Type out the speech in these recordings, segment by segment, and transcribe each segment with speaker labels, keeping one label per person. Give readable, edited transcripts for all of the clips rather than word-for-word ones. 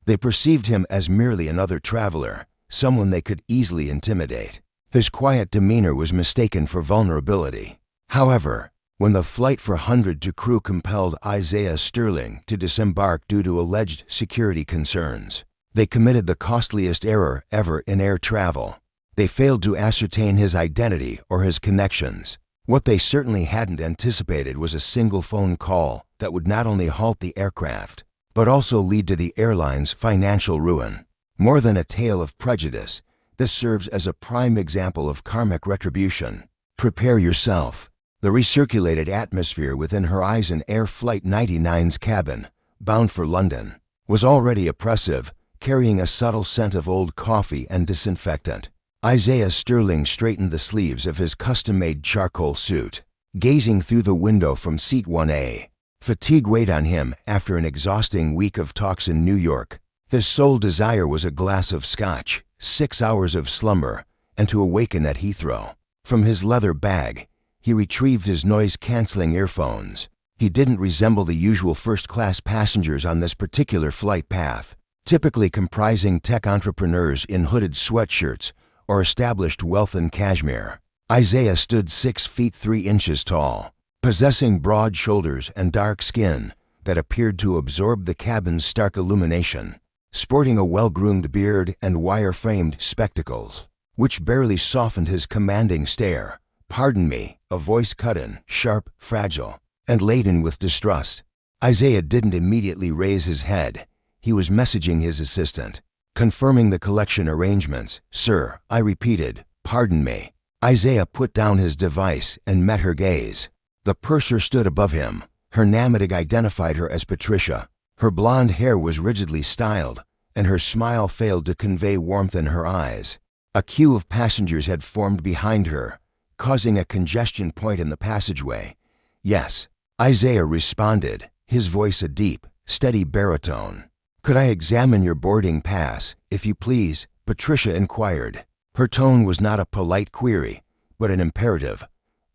Speaker 1: They perceived him as merely another traveler, someone they could easily intimidate. His quiet demeanor was mistaken for vulnerability. However, when the Flight 402 crew compelled Isaiah Sterling to disembark due to alleged security concerns, they committed the costliest error ever in air travel. They failed to ascertain his identity or his connections. What they certainly hadn't anticipated was a single phone call that would not only halt the aircraft, but also lead to the airline's financial ruin. More than a tale of prejudice, this serves as a prime example of karmic retribution. Prepare yourself. The recirculated atmosphere within Horizon Air Flight 99's cabin, bound for London, was already oppressive, carrying a subtle scent of old coffee and disinfectant. Isaiah Sterling straightened the sleeves of his custom-made charcoal suit, gazing through the window from seat 1A. Fatigue weighed on him after an exhausting week of talks in New York. His sole desire was a glass of scotch, 6 hours of slumber, and to awaken at Heathrow. From his leather bag, he retrieved his noise-canceling earphones. He didn't resemble the usual first-class passengers on this particular flight path, typically comprising tech entrepreneurs in hooded sweatshirts or established wealth in cashmere. Isaiah stood 6 feet 3 inches tall, possessing broad shoulders and dark skin that appeared to absorb the cabin's stark illumination, sporting a well-groomed beard and wire-framed spectacles, which barely softened his commanding stare. "Pardon me," a voice cut in, sharp, fragile, and laden with distrust. Isaiah didn't immediately raise his head. He was messaging his assistant, confirming the collection arrangements. "Sir," I repeated, "pardon me." Isaiah put down his device and met her gaze. The purser stood above him. Her namatic identified her as Patricia. Her blonde hair was rigidly styled, and her smile failed to convey warmth in her eyes. A queue of passengers had formed behind her, causing a congestion point in the passageway. "Yes," Isaiah responded, his voice a deep, steady baritone. "Could I examine your boarding pass, if you please?" Patricia inquired. Her tone was not a polite query, but an imperative.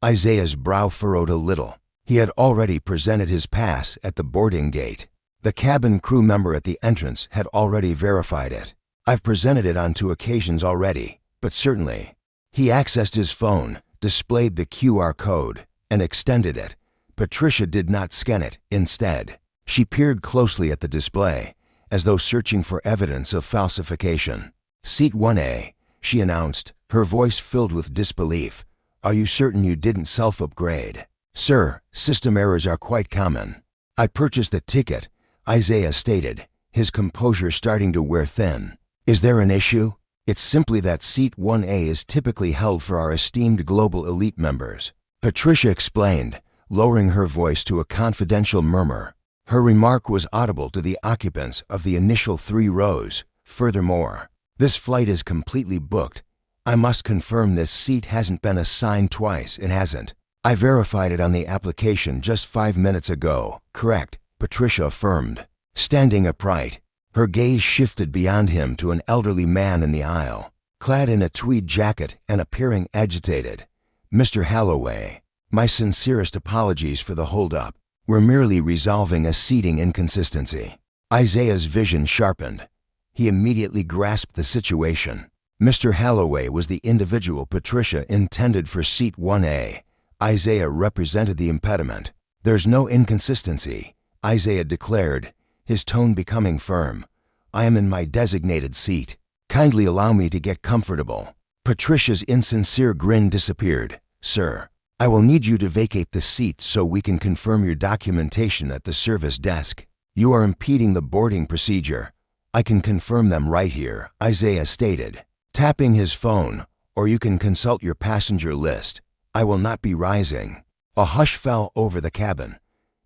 Speaker 1: Isaiah's brow furrowed a little. He had already presented his pass at the boarding gate. The cabin crew member at the entrance had already verified it. "I've presented it on 2 occasions already, but certainly." He accessed his phone, displayed the QR code, and extended it. Patricia did not scan it. Instead, she peered closely at the display, as though searching for evidence of falsification. "Seat 1A, she announced, her voice filled with disbelief. "Are you certain you didn't self-upgrade?" "Sir, system errors are quite common." "I purchased the ticket," Isaiah stated, his composure starting to wear thin. "Is there an issue?" "It's simply that Seat 1A is typically held for our esteemed global elite members," Patricia explained, lowering her voice to a confidential murmur. Her remark was audible to the occupants of the initial 3 rows. "Furthermore, this flight is completely booked. I must confirm this seat hasn't been assigned twice. It hasn't. I verified it on the application just 5 minutes ago." "Correct," Patricia affirmed. Standing upright, her gaze shifted beyond him to an elderly man in the aisle, clad in a tweed jacket and appearing agitated. "Mr. Halloway, my sincerest apologies for the hold-up. We're merely resolving a seating inconsistency." Isaiah's vision sharpened. He immediately grasped the situation. Mr. Halloway was the individual Patricia intended for Seat 1A. Isaiah represented the impediment. "There's no inconsistency," Isaiah declared, his tone becoming firm. "I am in my designated seat. Kindly allow me to get comfortable." Patricia's insincere grin disappeared. "Sir, I will need you to vacate the seat so we can confirm your documentation at the service desk. You are impeding the boarding procedure." "I can confirm them right here," Isaiah stated, tapping his phone, "or you can consult your passenger list. I will not be rising." A hush fell over the cabin.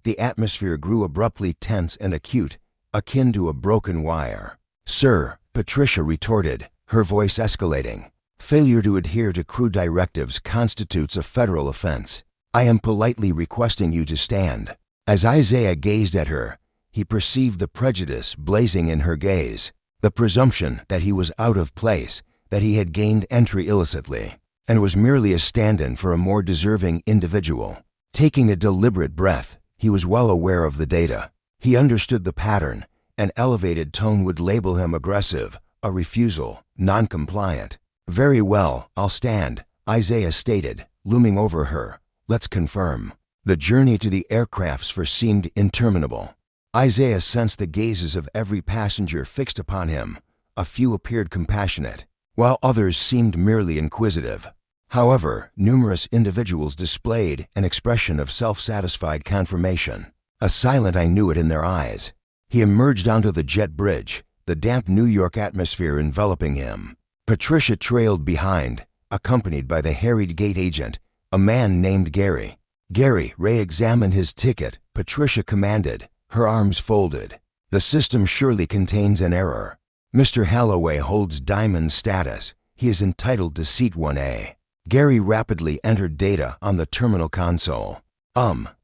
Speaker 1: The atmosphere grew abruptly tense and acute, akin to a broken wire. "Sir," Patricia retorted, her voice escalating, "failure to adhere to crew directives constitutes a federal offense. I am politely requesting you to stand." As Isaiah gazed at her, he perceived the prejudice blazing in her gaze, the presumption that he was out of place, that he had gained entry illicitly, and was merely a stand-in for a more deserving individual. Taking a deliberate breath, he was well aware of the data. He understood the pattern, An elevated tone would label him aggressive, a refusal, non-compliant. "Very well, I'll stand," Isaiah stated, looming over her. "Let's confirm." The journey to the aircraft's seemed interminable. Isaiah sensed the gazes of every passenger fixed upon him. A few appeared compassionate, while others seemed merely inquisitive. However, numerous individuals displayed an expression of self-satisfied confirmation. A silent "I knew it" in their eyes. He emerged onto the jet bridge, the damp New York atmosphere enveloping him. Patricia trailed behind, accompanied by the harried gate agent, a man named Gary. "Gary, re-examine his ticket," Patricia commanded, her arms folded. "The system surely contains an error. Mr. Holloway holds diamond status. He is entitled to seat 1A. Gary rapidly entered data on the terminal console.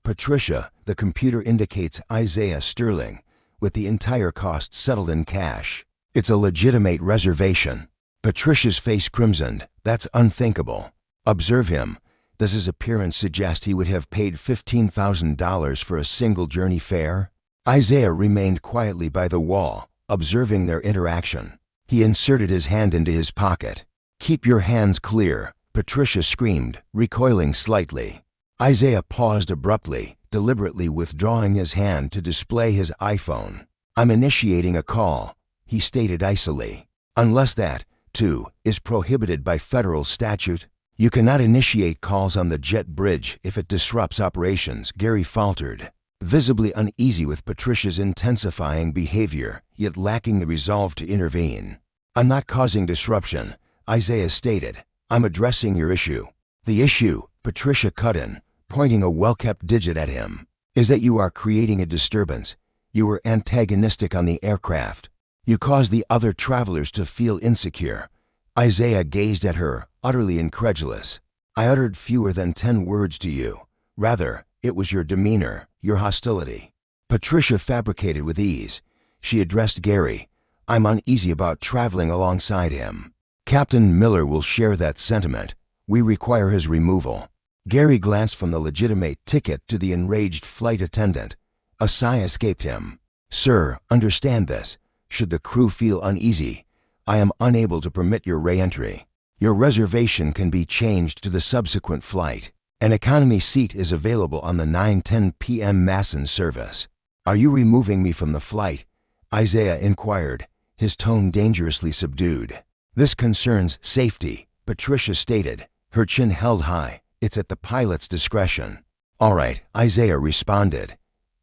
Speaker 1: Patricia, the computer indicates Isaiah Sterling, with the entire cost settled in cash. It's a legitimate reservation. Patricia's face crimsoned. That's unthinkable. Observe him. Does his appearance suggest he would have paid $15,000 for a single journey fare? Isaiah remained quietly by the wall, observing their interaction. He inserted his hand into his pocket. "Keep your hands clear," Patricia screamed, recoiling slightly. Isaiah paused abruptly, deliberately withdrawing his hand to display his iPhone. "I'm initiating a call," he stated icily. "Unless that, too, is prohibited by federal statute. You cannot initiate calls on the jet bridge if it disrupts operations," Gary faltered, visibly uneasy with Patricia's intensifying behavior, yet lacking the resolve to intervene. "I'm not causing disruption," Isaiah stated. "I'm addressing your issue." "The issue," Patricia cut in, pointing a well-kept digit at him, "is that you are creating a disturbance. You were antagonistic on the aircraft. You caused the other travelers to feel insecure." Isaiah gazed at her, utterly incredulous. "I uttered fewer than 10 words to you. Rather, it was your demeanor, your hostility." Patricia fabricated with ease. She addressed Gary. "I'm uneasy about traveling alongside him. Captain Miller will share that sentiment. We require his removal." Gary glanced from the legitimate ticket to the enraged flight attendant. A sigh escaped him. "Sir, understand this. Should the crew feel uneasy, I am unable to permit your re-entry. Your reservation can be changed to the subsequent flight. An economy seat is available on the 9:10 p.m. Masson service." "Are you removing me from the flight?" Isaiah inquired, his tone dangerously subdued. "This concerns safety," Patricia stated, her chin held high. "It's at the pilot's discretion." "All right," Isaiah responded.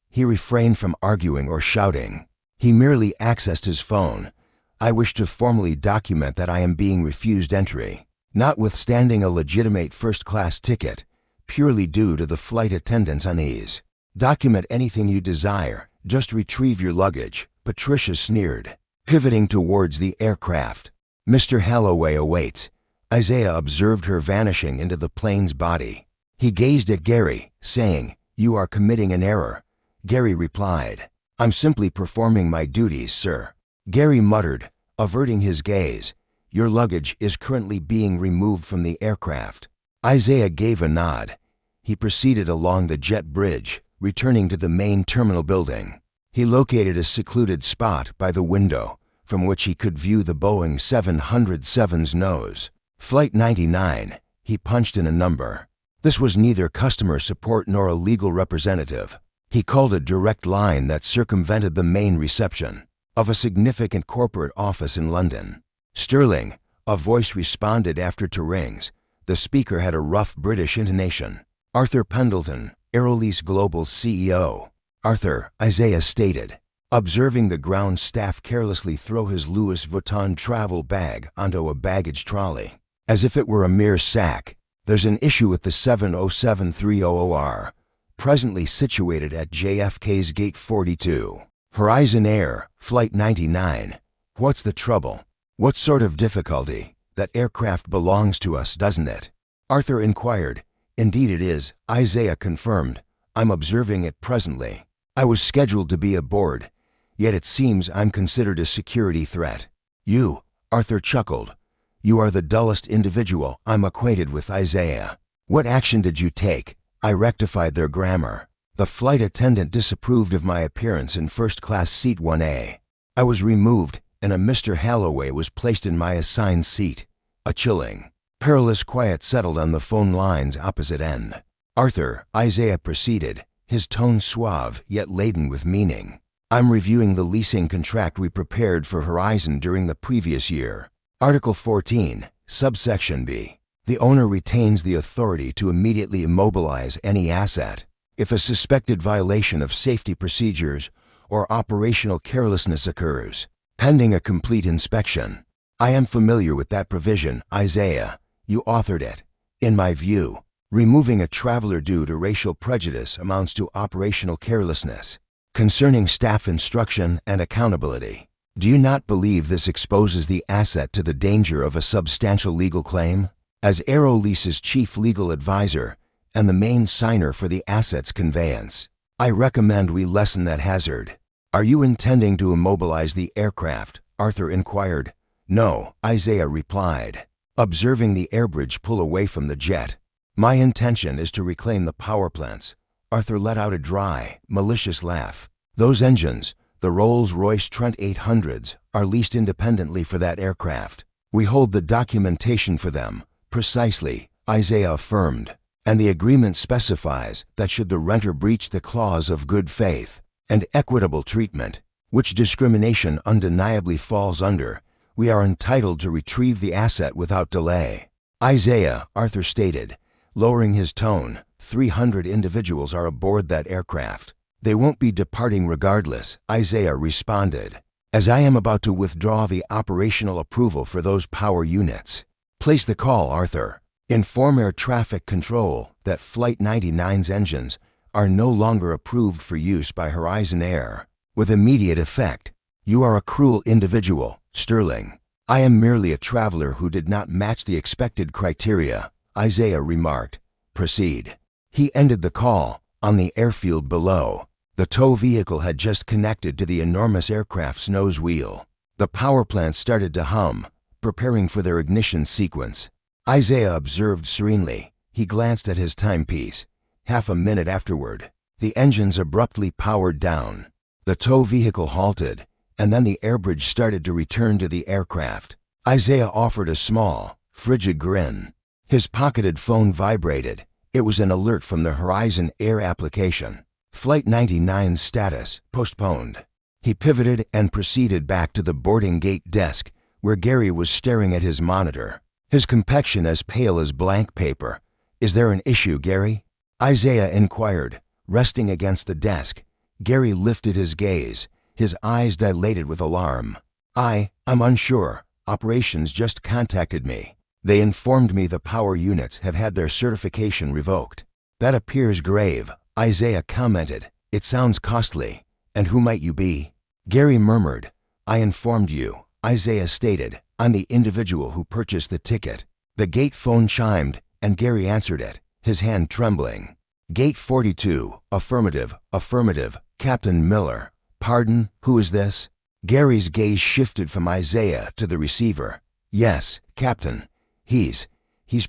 Speaker 1: He refrained from arguing or shouting. He merely accessed his phone. "I wish to formally document that I am being refused entry, notwithstanding a legitimate first-class ticket, purely due to the flight attendant's unease." "Document anything you desire. Just retrieve your luggage," Patricia sneered, pivoting towards the aircraft. "Mr. Holloway awaits." Isaiah observed her vanishing into the plane's body. He gazed at Gary, saying, "You are committing an error." Gary replied, "I'm simply performing my duties, sir." Gary muttered, averting his gaze, "Your luggage is currently being removed from the aircraft." Isaiah gave a nod. He proceeded along the jet bridge, returning to the main terminal building. He located a secluded spot by the window, from which he could view the Boeing 707's nose. "Flight 99, he punched in a number. This was neither customer support nor a legal representative. He called a direct line that circumvented the main reception of a significant corporate office in London. "Sterling," a voice responded after 2 rings. The speaker had a rough British intonation. "Arthur Pendleton, Aerolease Global CEO." "Arthur," Isaiah stated, observing the ground staff carelessly throw his Louis Vuitton travel bag onto a baggage trolley, as if it were a mere sack. "There's an issue with the 707-300R, presently situated at JFK's Gate 42. Horizon Air, Flight 99. What's the trouble? What sort of difficulty? That aircraft belongs to us, doesn't it?" Arthur inquired. "Indeed it is," Isaiah confirmed. "I'm observing it presently. I was scheduled to be aboard, yet it seems I'm considered a security threat." "You," Arthur chuckled. "You are the dullest individual I'm acquainted with, Isaiah. What action did you take?" I rectified their grammar. The flight attendant disapproved of my appearance in first-class seat 1A. I was removed, and a Mr. Halloway was placed in my assigned seat. A chilling, perilous quiet settled on the phone line's opposite end. "Arthur," Isaiah proceeded, his tone suave yet laden with meaning. "I'm reviewing the leasing contract we prepared for Horizon during the previous year. Article 14, subsection B. The owner retains the authority to immediately immobilize any asset if a suspected violation of safety procedures or operational carelessness occurs, pending a complete inspection." I am familiar with that provision, Isaiah. You authored it. In my view, removing a traveler due to racial prejudice amounts to operational carelessness. Concerning staff instruction and accountability, do you not believe this exposes the asset to the danger of a substantial legal claim? As Aerolease's chief legal advisor and the main signer for the asset's conveyance, I recommend we lessen that hazard. "Are you intending to immobilize the aircraft?" Arthur inquired. "No," Isaiah replied, observing the airbridge pull away from the jet. "My intention is to reclaim the power plants." Arthur let out a dry, malicious laugh. "Those engines, the Rolls-Royce Trent 800s, are leased independently for that aircraft. We hold the documentation for them." "Precisely," Isaiah affirmed, "and the agreement specifies that should the renter breach the clause of good faith and equitable treatment, which discrimination undeniably falls under, we are entitled to retrieve the asset without delay." "Isaiah," Arthur stated, lowering his tone, 300 individuals are aboard that aircraft. They won't be departing regardless," Isaiah responded, "as I am about to withdraw the operational approval for those power units." "Place the call, Arthur. Inform Air Traffic Control that Flight 99's engines are no longer approved for use by Horizon Air, with immediate effect. You are a cruel individual, Sterling." "I am merely a traveler who did not match the expected criteria," Isaiah remarked. "Proceed." He ended the call. On the airfield below, the tow vehicle had just connected to the enormous aircraft's nose wheel. The power plants started to hum, preparing for their ignition sequence. Isaiah observed serenely. He glanced at his timepiece. Half a minute afterward, the engines abruptly powered down. The tow vehicle halted, and then the airbridge started to return to the aircraft. Isaiah offered a small, frigid grin. His pocketed phone vibrated. It was an alert from the Horizon Air application. Flight 99's status postponed. He pivoted and proceeded back to the boarding gate desk, where Gary was staring at his monitor, his complexion as pale as blank paper. "Is there an issue, Gary?" Isaiah inquired. Resting against the desk, Gary lifted his gaze, his eyes dilated with alarm. I'm unsure. Operations just contacted me. They informed me the power units have had their certification revoked." "That appears grave," Isaiah commented. "It sounds costly. And who might you be?" Gary murmured. "I informed you," Isaiah stated. "I'm the individual who purchased the ticket." The gate phone chimed, and Gary answered it, his hand trembling. "Gate 42, affirmative, affirmative, Captain Miller." "Pardon, who is this?" Gary's gaze shifted from Isaiah to the receiver. "Yes, Captain. He's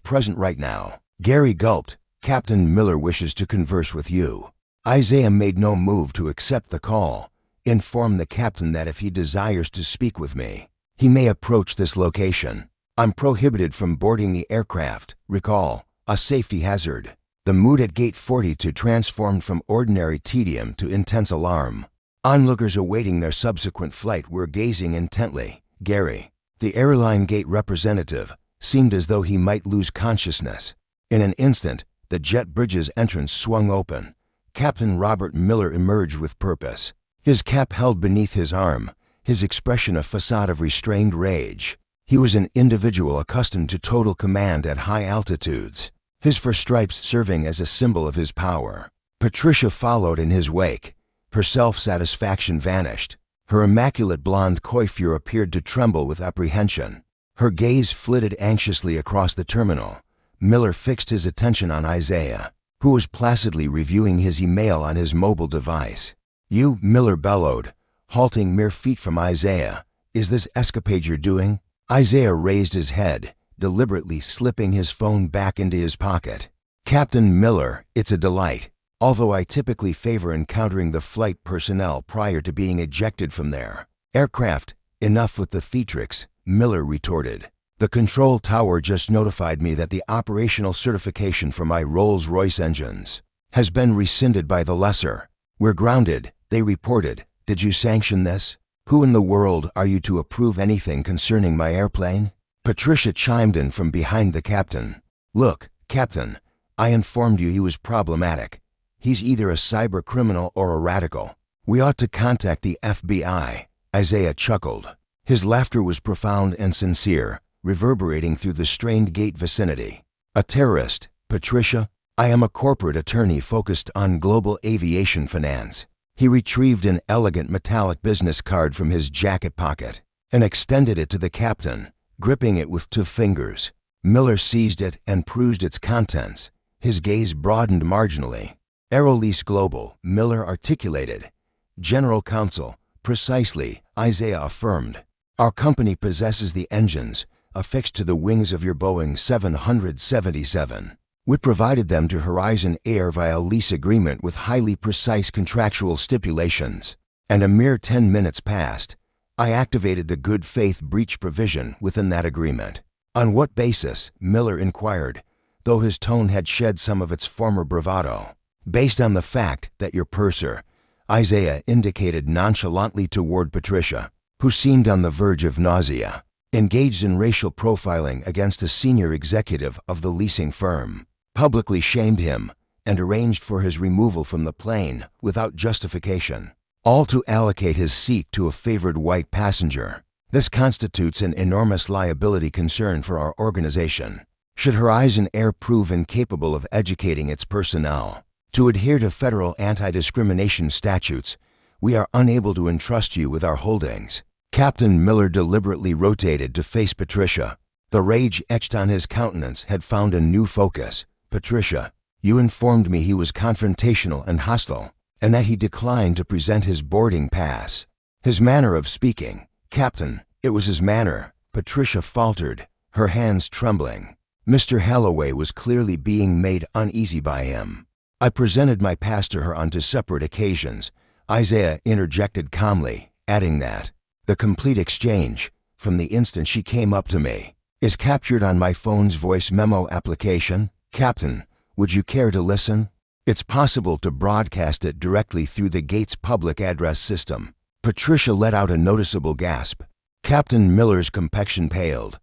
Speaker 1: present right now." Gary gulped. "Captain Miller wishes to converse with you." Isaiah made no move to accept the call. "Inform the captain that if he desires to speak with me, he may approach this location. I'm prohibited from boarding the aircraft. Recall, a safety hazard." The mood at Gate 42 transformed from ordinary tedium to intense alarm. Onlookers awaiting their subsequent flight were gazing intently. Gary, the airline gate representative, seemed as though he might lose consciousness. In an instant, the jet bridge's entrance swung open. Captain Robert Miller emerged with purpose, his cap held beneath his arm, his expression a facade of restrained rage. He was an individual accustomed to total command at high altitudes, his fur stripes serving as a symbol of his power. Patricia followed in his wake. Her self-satisfaction vanished. Her immaculate blonde coiffure appeared to tremble with apprehension. Her gaze flitted anxiously across the terminal. Miller fixed his attention on Isaiah, who was placidly reviewing his email on his mobile device. "You," Miller bellowed, halting mere feet from Isaiah. "Is this escapade you're doing?" Isaiah raised his head, deliberately slipping his phone back into his pocket. "Captain Miller, it's a delight. although I typically favor encountering the flight personnel prior to being ejected from their aircraft. Enough with the theatrics, Miller retorted. The control tower just notified me that the operational certification for my Rolls-Royce engines has been rescinded by the lessor. We're grounded, they reported. Did you sanction this? Who in the world are you to approve anything concerning my airplane? Patricia chimed in from behind the captain. Look, Captain, I informed you he was problematic. He's either a cyber criminal or a radical. We ought to contact the FBI. Isaiah chuckled. His laughter was profound and sincere, reverberating through the strained gate vicinity. A terrorist, Patricia? I am a corporate attorney focused on global aviation finance. He retrieved an elegant metallic business card from his jacket pocket and extended it to the captain, gripping it with 2 fingers. Miller seized it and perused its contents. His gaze broadened marginally. Aerolease Global, Miller articulated. General Counsel, precisely, Isaiah affirmed. Our company possesses the engines affixed to the wings of your Boeing 777. We provided them to Horizon Air via lease agreement with highly precise contractual stipulations. And a mere 10 minutes passed. I activated the good faith breach provision within that agreement. On what basis? Miller inquired, though his tone had shed some of its former bravado. Based on the fact that your purser, Isaiah indicated nonchalantly toward Patricia, who seemed on the verge of nausea, engaged in racial profiling against a senior executive of the leasing firm, publicly shamed him, and arranged for his removal from the plane without justification, all to allocate his seat to a favored white passenger. This constitutes an enormous liability concern for our organization. Should Horizon Air prove incapable of educating its personnel to adhere to federal anti-discrimination statutes, we are unable to entrust you with our holdings. Captain Miller deliberately rotated to face Patricia. The rage etched on his countenance had found a new focus. Patricia, you informed me he was confrontational and hostile, and that he declined to present his boarding pass. His manner of speaking, Captain, it was his manner, Patricia faltered, her hands trembling. Mr. Halloway was clearly being made uneasy by him. I presented my pass to her on 2 separate occasions, Isaiah interjected calmly, adding that the complete exchange, from the instant she came up to me, is captured on my phone's voice memo application. Captain, would you care to listen? It's possible to broadcast it directly through the gate's public address system. Patricia let out a noticeable gasp. Captain Miller's complexion paled.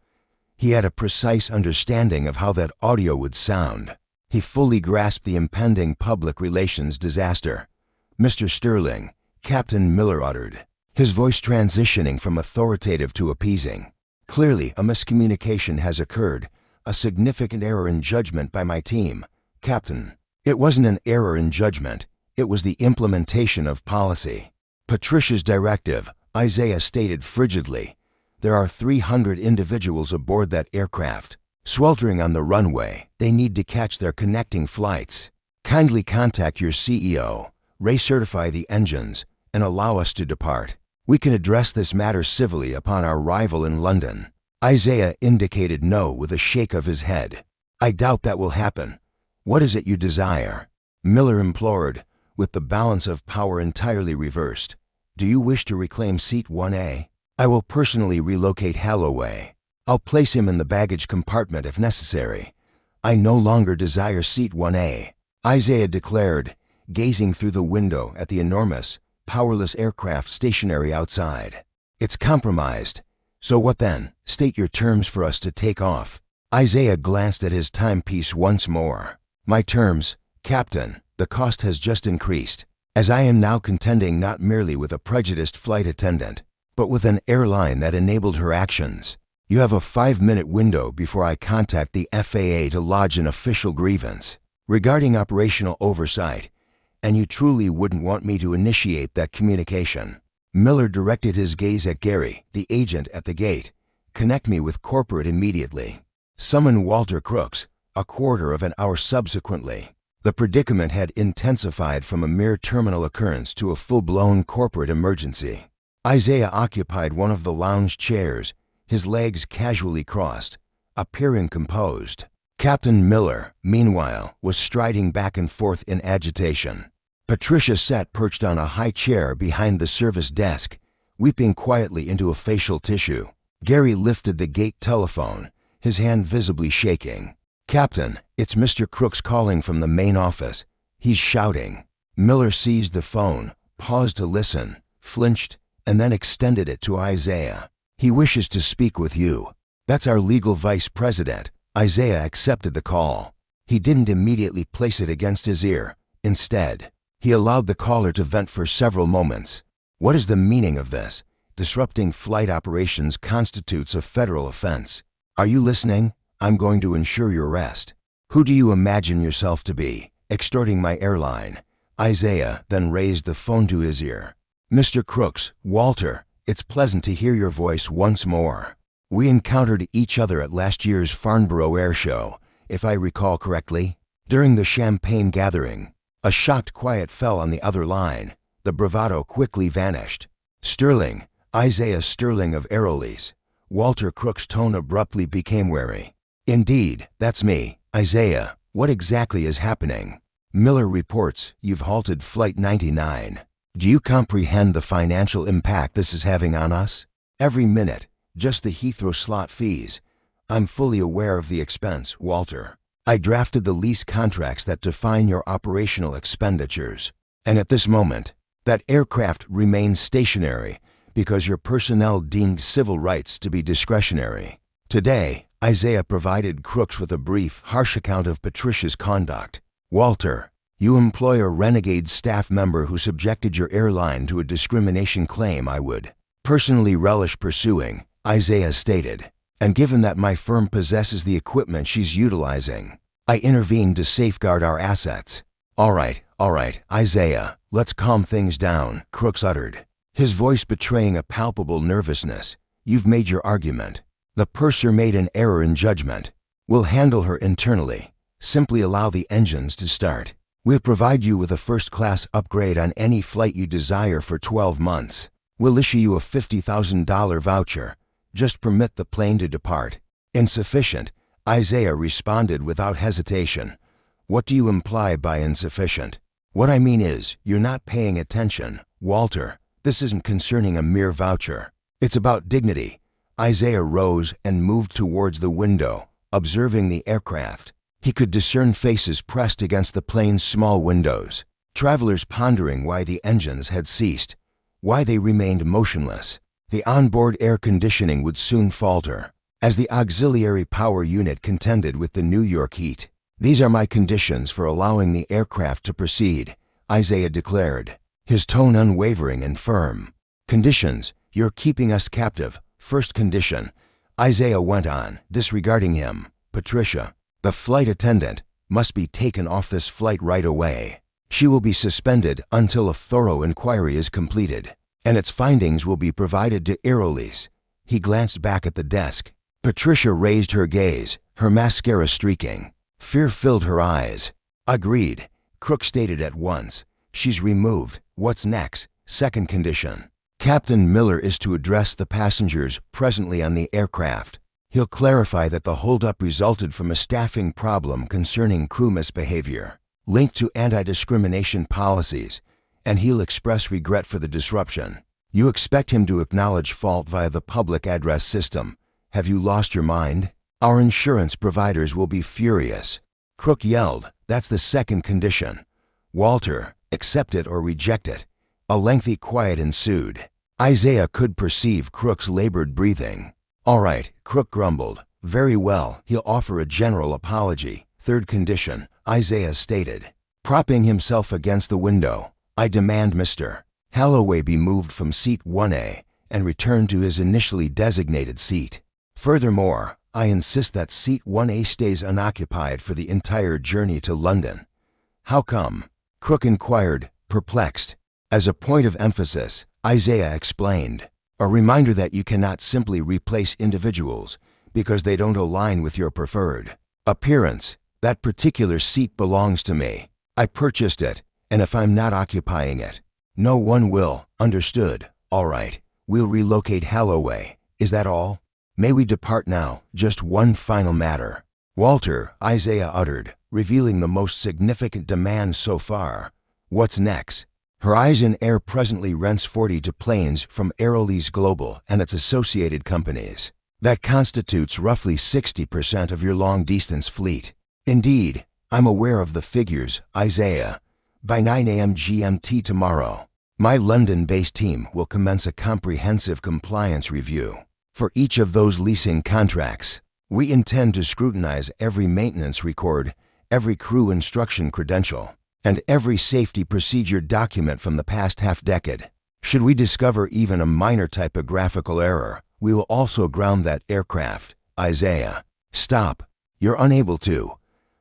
Speaker 1: He had a precise understanding of how that audio would sound. He fully grasped the impending public relations disaster. Mr. Sterling, Captain Miller uttered, his voice transitioning from authoritative to appeasing. Clearly, a miscommunication has occurred, a significant error in judgment by my team. Captain, it wasn't an error in judgment, it was the implementation of policy. Patricia's directive, Isaiah stated frigidly. There are 300 individuals aboard that aircraft. Sweltering on the runway, they need to catch their connecting flights. Kindly contact your CEO, recertify the engines, and allow us to depart. We can address this matter civilly upon our arrival in London. Isaiah indicated no with a shake of his head. I doubt that will happen. What is it you desire? Miller implored, with the balance of power entirely reversed. Do you wish to reclaim seat 1A? I will personally relocate Halloway. I'll place him in the baggage compartment if necessary. I no longer desire seat 1A, Isaiah declared, gazing through the window at the enormous, powerless aircraft stationary outside. It's compromised. So what then? State your terms for us to take off. Isaiah glanced at his timepiece once more. My terms, Captain, the cost has just increased, as I am now contending not merely with a prejudiced flight attendant, but with an airline that enabled her actions. You have a 5-minute window before I contact the FAA to lodge an official grievance regarding operational oversight, and you truly wouldn't want me to initiate that communication. Miller directed his gaze at Gary, the agent at the gate. Connect me with corporate immediately. Summon Walter Crooks, a quarter of an hour subsequently. The predicament had intensified from a mere terminal occurrence to a full-blown corporate emergency. Isaiah occupied one of the lounge chairs, his legs casually crossed, appearing composed. Captain Miller, meanwhile, was striding back and forth in agitation. Patricia sat perched on a high chair behind the service desk, weeping quietly into a facial tissue. Gary lifted the gate telephone, his hand visibly shaking. "Captain, it's Mr. Crooks calling from the main office. He's shouting." Miller seized the phone, paused to listen, flinched, and then extended it to Isaiah. "He wishes to speak with you." "That's our legal vice president." Isaiah accepted the call. He didn't immediately place it against his ear. Instead, he allowed the caller to vent for several moments. "What is the meaning of this? Disrupting flight operations constitutes a federal offense. Are you listening? I'm going to ensure your arrest. Who do you imagine yourself to be, extorting my airline?" Isaiah then raised the phone to his ear. "Mr. Crooks, Walter, it's pleasant to hear your voice once more. We encountered each other at last year's Farnborough Air Show, if I recall correctly. During the champagne gathering, a shocked quiet fell on the other line. The bravado quickly vanished. Sterling, Isaiah Sterling of Aerolease." Walter Crooks' tone abruptly became wary. "Indeed, that's me. Isaiah, what exactly is happening?" "Miller reports you've halted Flight 99. Do you comprehend the financial impact this is having on us? Every minute, just the Heathrow slot fees. I'm fully aware of the expense, Walter. I drafted the lease contracts that define your operational expenditures. And at this moment, that aircraft remains stationary because your personnel deemed civil rights to be discretionary." Today, Isaiah provided Crooks with a brief, harsh account of Patricia's conduct. "Walter, you employ a renegade staff member who subjected your airline to a discrimination claim I would personally relish pursuing," Isaiah stated. "And given that my firm possesses the equipment she's utilizing, I intervened to safeguard our assets." All right, Isaiah, let's calm things down," Crooks uttered, his voice betraying a palpable nervousness. "You've made your argument. The purser made an error in judgment. We'll handle her internally. Simply allow the engines to start. We'll provide you with a first-class upgrade on any flight you desire for 12 months. We'll issue you a $50,000 voucher. Just permit the plane to depart." "Insufficient," Isaiah responded without hesitation. "What do you imply by insufficient?" "What I mean is, you're not paying attention, Walter. This isn't concerning a mere voucher. It's about dignity." Isaiah rose and moved towards the window, observing the aircraft. He could discern faces pressed against the plane's small windows, travelers pondering why the engines had ceased, why they remained motionless. The onboard air conditioning would soon falter, as the auxiliary power unit contended with the New York heat. "These are my conditions for allowing the aircraft to proceed," Isaiah declared, his tone unwavering and firm. "Conditions: you're keeping us captive. First condition," Isaiah went on, disregarding him. "Patricia, the flight attendant, must be taken off this flight right away. She will be suspended until a thorough inquiry is completed, and its findings will be provided to Aerolease." He glanced back at the desk. Patricia raised her gaze, her mascara streaking. Fear filled her eyes. "Agreed," Crooks stated at once. "She's removed. What's next?" "Second condition. Captain Miller is to address the passengers presently on the aircraft. He'll clarify that the holdup resulted from a staffing problem concerning crew misbehavior, linked to anti-discrimination policies, and he'll express regret for the disruption. You expect him to acknowledge fault via the public address system. Have you lost your mind? Our insurance providers will be furious." Crook yelled, "That's the second condition. Walter, accept it or reject it." A lengthy quiet ensued. Isaiah could perceive Crook's labored breathing. "All right," Crook grumbled. "Very well, he'll offer a general apology." "Third condition," Isaiah stated, propping himself against the window. "I demand Mr. Holloway be moved from seat 1A and returned to his initially designated seat. Furthermore, I insist that seat 1A stays unoccupied for the entire journey to London." "How come?" Crook inquired, perplexed. As a point of emphasis, Isaiah explained, "A reminder that you cannot simply replace individuals because they don't align with your preferred appearance. That particular seat belongs to me. I purchased it, and if I'm not occupying it, no one will. Understood? All right, we'll relocate Holloway. Is that all? May we depart now? Just one final matter. Walter, Isaiah uttered, revealing the most significant demand so far. What's next? Horizon Air presently rents 42 planes from Aerolease Global and its associated companies. That constitutes roughly 60% of your long-distance fleet. Indeed, I'm aware of the figures, Isaiah. By 9 a.m. GMT tomorrow, my London-based team will commence a comprehensive compliance review. For each of those leasing contracts, we intend to scrutinize every maintenance record, every crew instruction credential, and every safety procedure document from the past half-decade. Should we discover even a minor typographical error, we will also ground that aircraft. Isaiah, stop. You're unable to.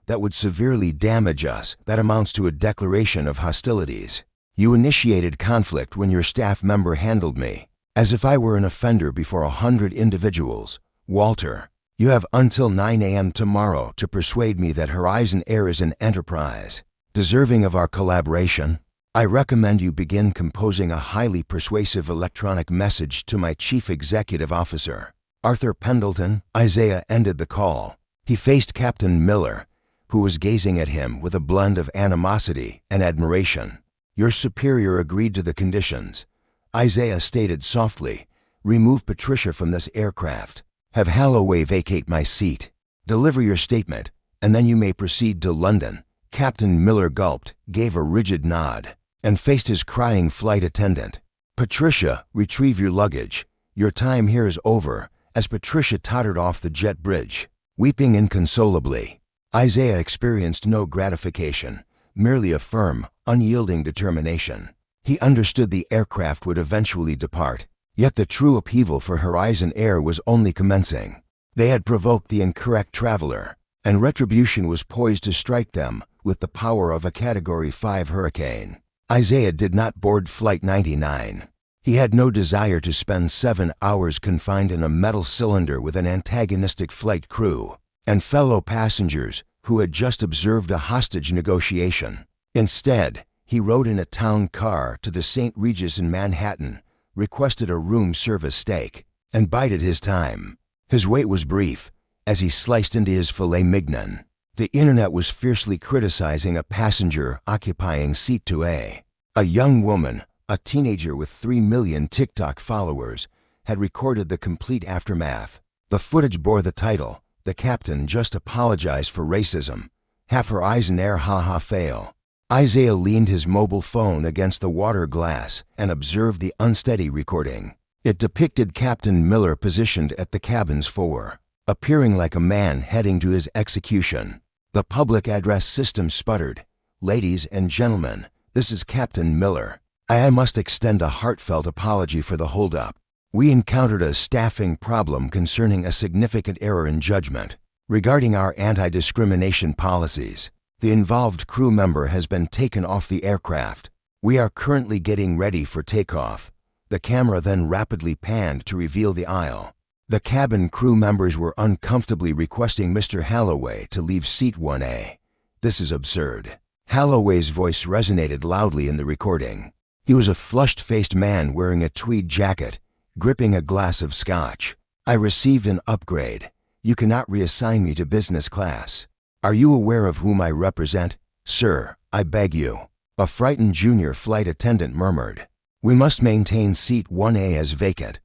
Speaker 1: That would severely damage us. That amounts to a declaration of hostilities. You initiated conflict when your staff member handled me, as if I were an offender before 100 individuals. Walter, you have until 9 a.m. tomorrow to persuade me that Horizon Air is an enterprise deserving of our collaboration. I recommend you begin composing a highly persuasive electronic message to my Chief Executive Officer, Arthur Pendleton. Isaiah ended the call. He faced Captain Miller, who was gazing at him with a blend of animosity and admiration. Your superior agreed to the conditions. Isaiah stated softly, remove Patricia from this aircraft. Have Holloway vacate my seat. Deliver your statement, and then you may proceed to London. Captain Miller gulped, gave a rigid nod, and faced his crying flight attendant. Patricia, retrieve your luggage. Your time here is over, as Patricia tottered off the jet bridge, weeping inconsolably. Isaiah experienced no gratification, merely a firm, unyielding determination. He understood the aircraft would eventually depart, yet the true upheaval for Horizon Air was only commencing. They had provoked the incorrect traveler, and retribution was poised to strike them with the power of a Category 5 hurricane. Isaiah did not board Flight 99. He had no desire to spend 7 hours confined in a metal cylinder with an antagonistic flight crew and fellow passengers who had just observed a hostage negotiation. Instead, he rode in a town car to the St. Regis in Manhattan, requested a room service steak, and bided his time. His wait was brief, as he sliced into his filet mignon. The internet was fiercely criticizing a passenger occupying seat 2A. A young woman, a teenager with 3 million TikTok followers, had recorded the complete aftermath. The footage bore the title, "The Captain Just Apologized for Racism. Half Horizon Air haha fail." Isaiah leaned his mobile phone against the water glass and observed the unsteady recording. It depicted Captain Miller positioned at the cabin's fore, appearing like a man heading to his execution. The public address system sputtered. "Ladies and gentlemen, this is Captain Miller. I must extend a heartfelt apology for the holdup. We encountered a staffing problem concerning a significant error in judgment regarding our anti-discrimination policies. The involved crew member has been taken off the aircraft. We are currently getting ready for takeoff." The camera then rapidly panned to reveal the aisle. The cabin crew members were uncomfortably requesting Mr. Holloway to leave seat 1A. "This is absurd." Holloway's voice resonated loudly in the recording. He was a flushed-faced man wearing a tweed jacket, gripping a glass of scotch. "I received an upgrade. You cannot reassign me to business class. Are you aware of whom I represent? Sir, I beg you." A frightened junior flight attendant murmured. "We must maintain seat 1A as vacant.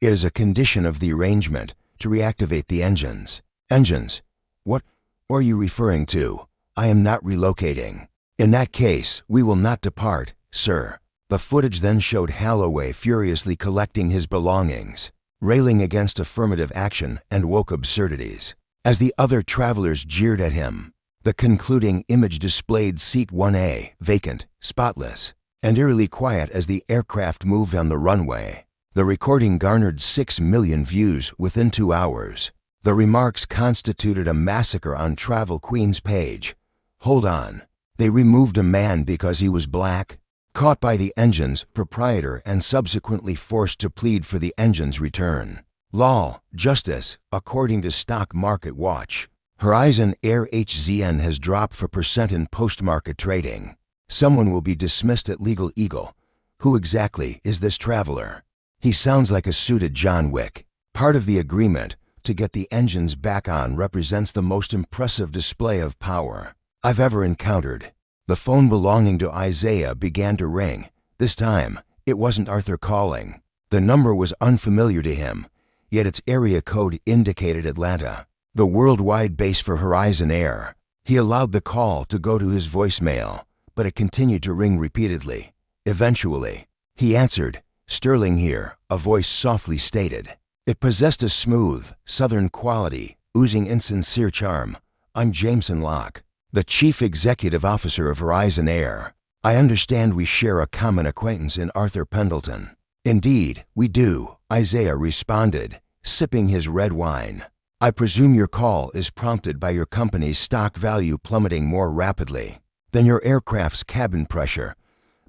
Speaker 1: It is a condition of the arrangement to reactivate the engines." "Engines? What are you referring to? I am not relocating." "In that case, we will not depart, sir." The footage then showed Holloway furiously collecting his belongings, railing against affirmative action and woke absurdities. As the other travelers jeered at him, the concluding image displayed seat 1A, vacant, spotless, and eerily quiet as the aircraft moved on the runway. The recording garnered 6 million views within 2 hours. The remarks constituted a massacre on Travel Queen's page. "Hold on. They removed a man because he was black?" Caught by the engine's proprietor and subsequently forced to plead for the engine's return. Law, justice, according to Stock Market Watch. Horizon Air HZN has dropped 4% in post-market trading. Someone will be dismissed at Legal Eagle. Who exactly is this traveler? He sounds like a suited John Wick. Part of the agreement to get the engines back on represents the most impressive display of power I've ever encountered. The phone belonging to Isaiah began to ring. This time, it wasn't Arthur calling. The number was unfamiliar to him, yet its area code indicated Atlanta, the worldwide base for Horizon Air. He allowed the call to go to his voicemail, but it continued to ring repeatedly. Eventually, he answered. "Sterling here," a voice softly stated. It possessed a smooth, southern quality, oozing insincere charm. "I'm Jameson Locke, the Chief Executive Officer of Horizon Air. I understand we share a common acquaintance in Arthur Pendleton." "Indeed, we do," Isaiah responded, sipping his red wine. "I presume your call is prompted by your company's stock value plummeting more rapidly than your aircraft's cabin pressure.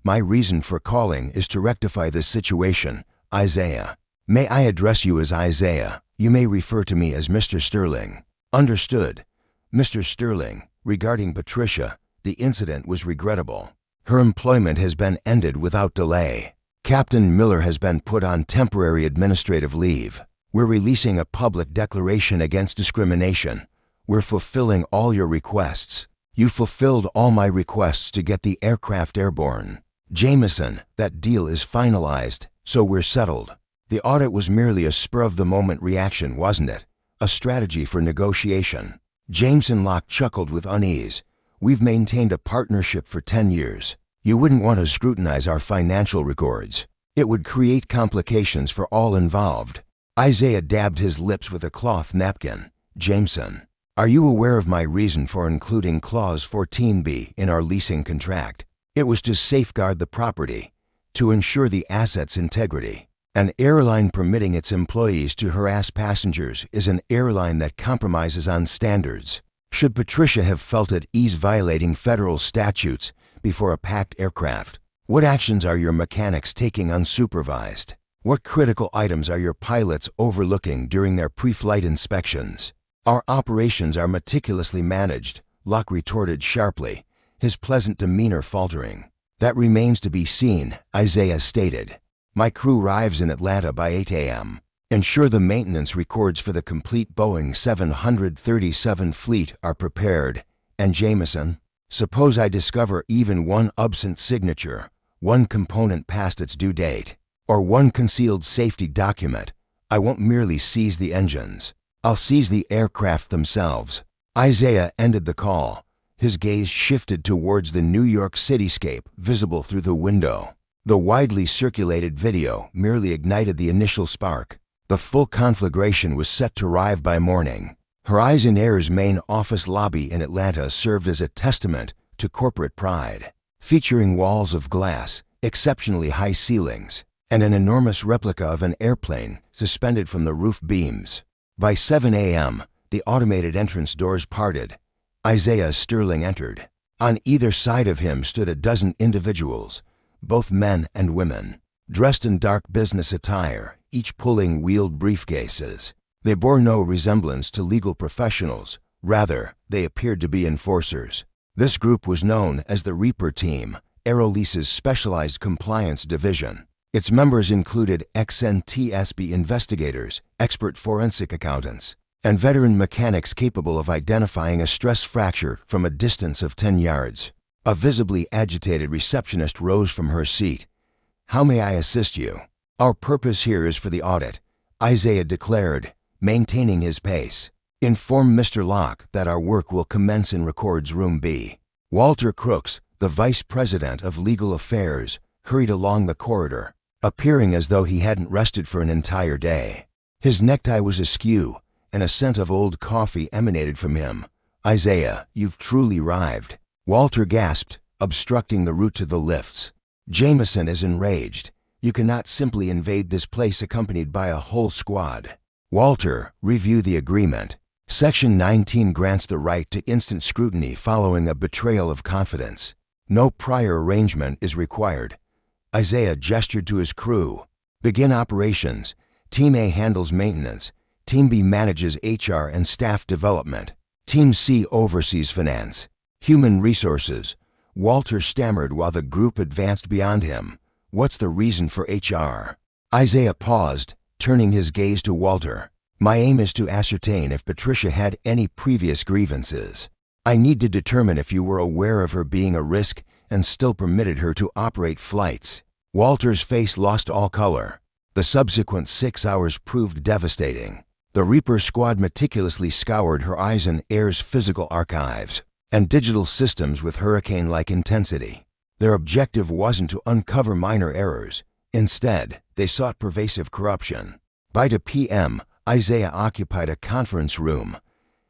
Speaker 1: My reason for calling is to rectify this situation, Isaiah." "May I address you as Isaiah? You may refer to me as Mr. Sterling." "Understood. Mr. Sterling, regarding Patricia, the incident was regrettable. Her employment has been ended without delay. Captain Miller has been put on temporary administrative leave. We're releasing a public declaration against discrimination. We're fulfilling all your requests. You fulfilled all my requests to get the aircraft airborne. Jameson, that deal is finalized, so we're settled." The audit was merely a spur-of-the-moment reaction, wasn't it? A strategy for negotiation. Jameson Locke chuckled with unease. "We've maintained a partnership for 10 years. You wouldn't want to scrutinize our financial records. It would create complications for all involved." Isaiah dabbed his lips with a cloth napkin. "Jameson, are you aware of my reason for including Clause 14B in our leasing contract? It was to safeguard the property, to ensure the asset's integrity. An airline permitting its employees to harass passengers is an airline that compromises on standards. Should Patricia have felt at ease violating federal statutes before a packed aircraft? What actions are your mechanics taking unsupervised? What critical items are your pilots overlooking during their pre-flight inspections?" "Our operations are meticulously managed," Locke retorted sharply, his pleasant demeanor faltering. "That remains to be seen," Isaiah stated. "My crew arrives in Atlanta by 8 a.m. Ensure the maintenance records for the complete Boeing 737 fleet are prepared. And Jameson, suppose I discover even one absent signature, one component past its due date, or one concealed safety document, I won't merely seize the engines. I'll seize the aircraft themselves." Isaiah ended the call. His gaze shifted towards the New York cityscape visible through the window. The widely circulated video merely ignited the initial spark. The full conflagration was set to arrive by morning. Horizon Air's main office lobby in Atlanta served as a testament to corporate pride, featuring walls of glass, exceptionally high ceilings, and an enormous replica of an airplane suspended from the roof beams. By 7 a.m., the automated entrance doors parted. Isaiah Sterling entered. On either side of him stood a dozen individuals, both men and women, dressed in dark business attire, each pulling wheeled briefcases. They bore no resemblance to legal professionals. Rather, they appeared to be enforcers. This group was known as the Reaper Team, Aerolease's specialized compliance division. Its members included ex-NTSB investigators, expert forensic accountants, and veteran mechanics capable of identifying a stress fracture from a distance of 10 yards. A visibly agitated receptionist rose from her seat. "How may I assist you?" "Our purpose here is for the audit," Isaiah declared, maintaining his pace. "Inform Mr. Locke that our work will commence in Records Room B." Walter Crooks, the Vice President of Legal Affairs, hurried along the corridor, appearing as though he hadn't rested for an entire day. His necktie was askew, and a scent of old coffee emanated from him. "Isaiah, you've truly arrived," Walter gasped, obstructing the route to the lifts. "Jameson is enraged. You cannot simply invade this place accompanied by a whole squad." "Walter, review the agreement. Section 19 grants the right to instant scrutiny following a betrayal of confidence. No prior arrangement is required." Isaiah gestured to his crew. "Begin operations. Team A handles maintenance. Team B manages HR and staff development. Team C oversees finance. Human resources." Walter stammered while the group advanced beyond him. "What's the reason for HR?" Isaiah paused, turning his gaze to Walter. My aim is to ascertain if Patricia had any previous grievances. I need to determine if you were aware of her being a risk and still permitted her to operate flights." Walter's face lost all color. The subsequent 6 hours proved devastating. The Reaper squad meticulously scoured Horizon Air's physical archives and digital systems with hurricane-like intensity. Their objective wasn't to uncover minor errors. Instead, they sought pervasive corruption. By 2 p.m., Isaiah occupied a conference room.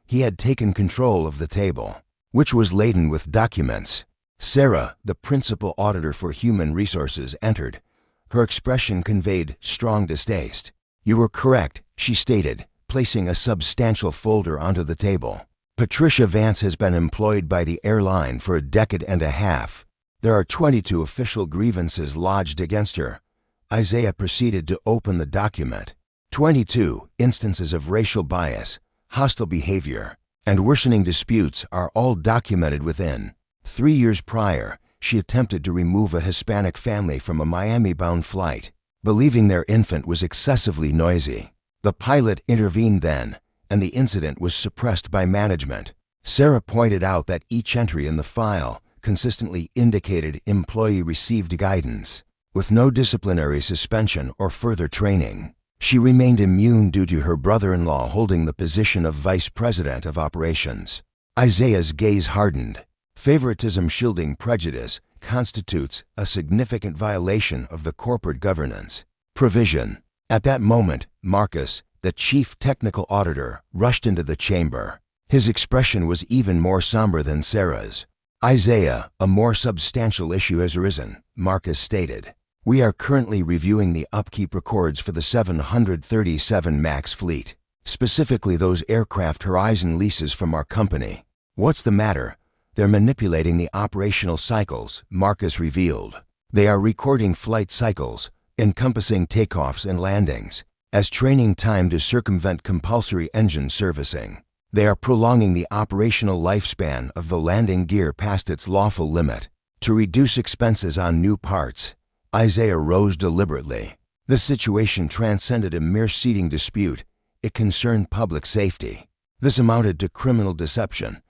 Speaker 1: He had taken control of the table, which was laden with documents. Sarah, the principal auditor for human resources, entered. Her expression conveyed strong distaste. "You were correct," she stated, placing a substantial folder onto the table. "Patricia Vance has been employed by the airline for a decade and a half. There are 22 official grievances lodged against her." Isaiah proceeded to open the document. 22 instances of racial bias, hostile behavior, and worsening disputes are all documented within. 3 years prior, she attempted to remove a Hispanic family from a Miami-bound flight, believing their infant was excessively noisy. The pilot intervened then, and the incident was suppressed by management. Sarah pointed out that each entry in the file consistently indicated employee received guidance, with no disciplinary suspension or further training. She remained immune due to her brother-in-law holding the position of vice president of operations. Isaiah's gaze hardened. Favoritism shielding prejudice constitutes a significant violation of the corporate governance provision. At that moment, Marcus, the chief technical auditor, rushed into the chamber. His expression was even more somber than Sarah's. "Isaiah, a more substantial issue has arisen," Marcus stated. "We are currently reviewing the upkeep records for the 737 MAX fleet, specifically those aircraft Horizon leases from our company." "What's the matter?" "They're manipulating the operational cycles," Marcus revealed. "They are recording flight cycles, encompassing takeoffs and landings, as training time to circumvent compulsory engine servicing. They are prolonging the operational lifespan of the landing gear past its lawful limit to reduce expenses on new parts." Isaiah rose deliberately. This situation transcended a mere seating dispute. It concerned public safety. This amounted to criminal deception.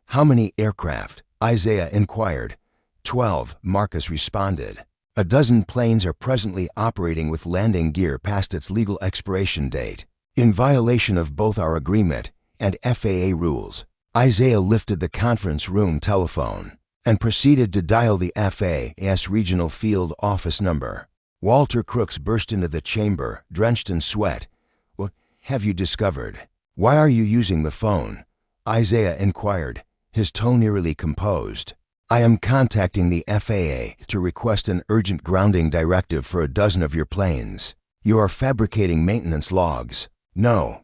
Speaker 1: "How many aircraft?" Isaiah inquired. 12, Marcus responded. "A dozen planes are presently operating with landing gear past its legal expiration date, in violation of both our agreement and FAA rules." Isaiah lifted the conference room telephone and proceeded to dial the FAA's regional field office number. Walter Crooks burst into the chamber, drenched in sweat. "What have you discovered? Why are you using the phone?" Isaiah inquired, his tone eerily composed. "I am contacting the FAA to request an urgent grounding directive for a dozen of your planes. You are fabricating maintenance logs." No,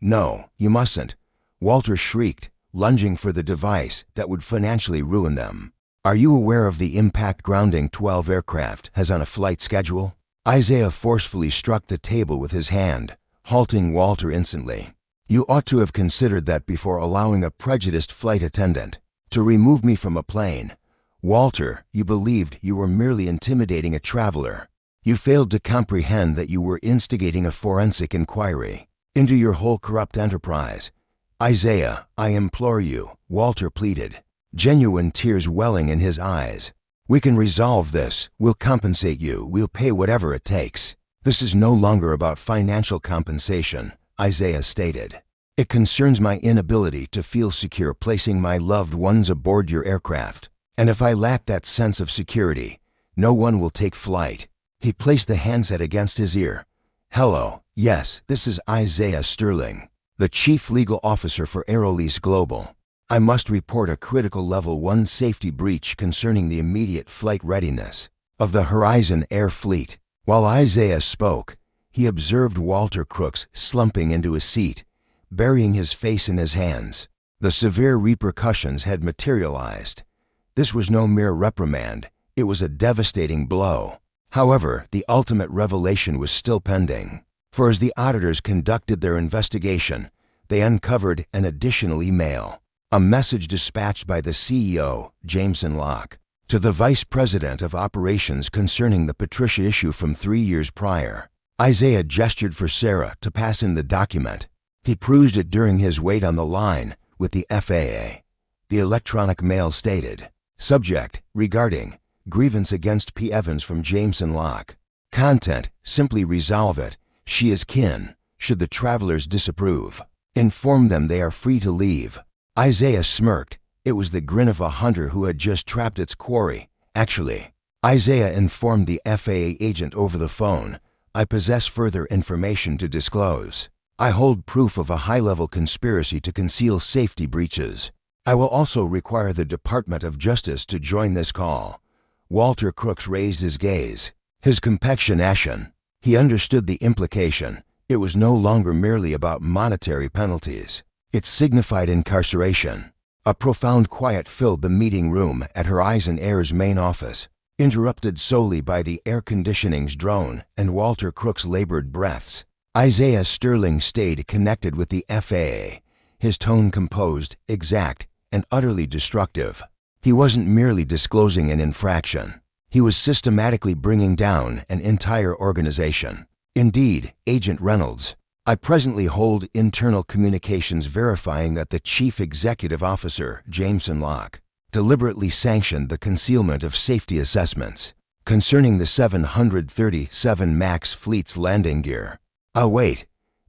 Speaker 1: you mustn't," Walter shrieked, lunging for the device that would financially ruin them. "Are you aware of the impact grounding 12 aircraft has on a flight schedule?" Isaiah forcefully struck the table with his hand, halting Walter instantly. "You ought to have considered that before allowing a prejudiced flight attendant to remove me from a plane. Walter, you believed you were merely intimidating a traveler. You failed to comprehend that you were instigating a forensic inquiry into your whole corrupt enterprise." "Isaiah, I implore you," Walter pleaded, genuine tears welling in his eyes. "We can resolve this. We'll compensate you. We'll pay whatever it takes." "This is no longer about financial compensation," Isaiah stated. "It concerns my inability to feel secure placing my loved ones aboard your aircraft. And if I lack that sense of security, no one will take flight." He placed the handset against his ear. "Hello, yes, this is Isaiah Sterling, the Chief Legal Officer for Aerolease Global. I must report a critical Level 1 safety breach concerning the immediate flight readiness of the Horizon Air fleet." While Isaiah spoke, he observed Walter Crooks slumping into a seat, burying his face in his hands. The severe repercussions had materialized. This was no mere reprimand, it was a devastating blow. However, the ultimate revelation was still pending. For as the auditors conducted their investigation, they uncovered an additional email. A message dispatched by the CEO, Jameson Locke, to the Vice President of Operations concerning the Patricia issue from 3 years prior. Isaiah gestured for Sarah to pass him the document. He perused it during his wait on the line with the FAA. The electronic mail stated, "Subject, regarding, grievance against P. Evans from Jameson Locke. Content, simply resolve it. She is kin. Should the travelers disapprove, inform them they are free to leave." Isaiah smirked. It was the grin of a hunter who had just trapped its quarry. Actually, Isaiah informed the FAA agent over the phone, "I possess further information to disclose. I hold proof of a high-level conspiracy to conceal safety breaches. I will also require the Department of Justice to join this call." Walter Crooks raised his gaze, his complexion ashen. He understood the implication. It was no longer merely about monetary penalties. It signified incarceration. A profound quiet filled the meeting room at Horizon Air's main office, interrupted solely by the air conditioning's drone and Walter Crooks' labored breaths. Isaiah Sterling stayed connected with the FAA, his tone composed, exact, and utterly destructive. He wasn't merely disclosing an infraction. He was systematically bringing down an entire organization. Indeed, Agent Reynolds, I presently hold internal communications verifying that the Chief Executive Officer, Jameson Locke, deliberately sanctioned the concealment of safety assessments concerning the 737 MAX fleet's landing gear. I'll wait.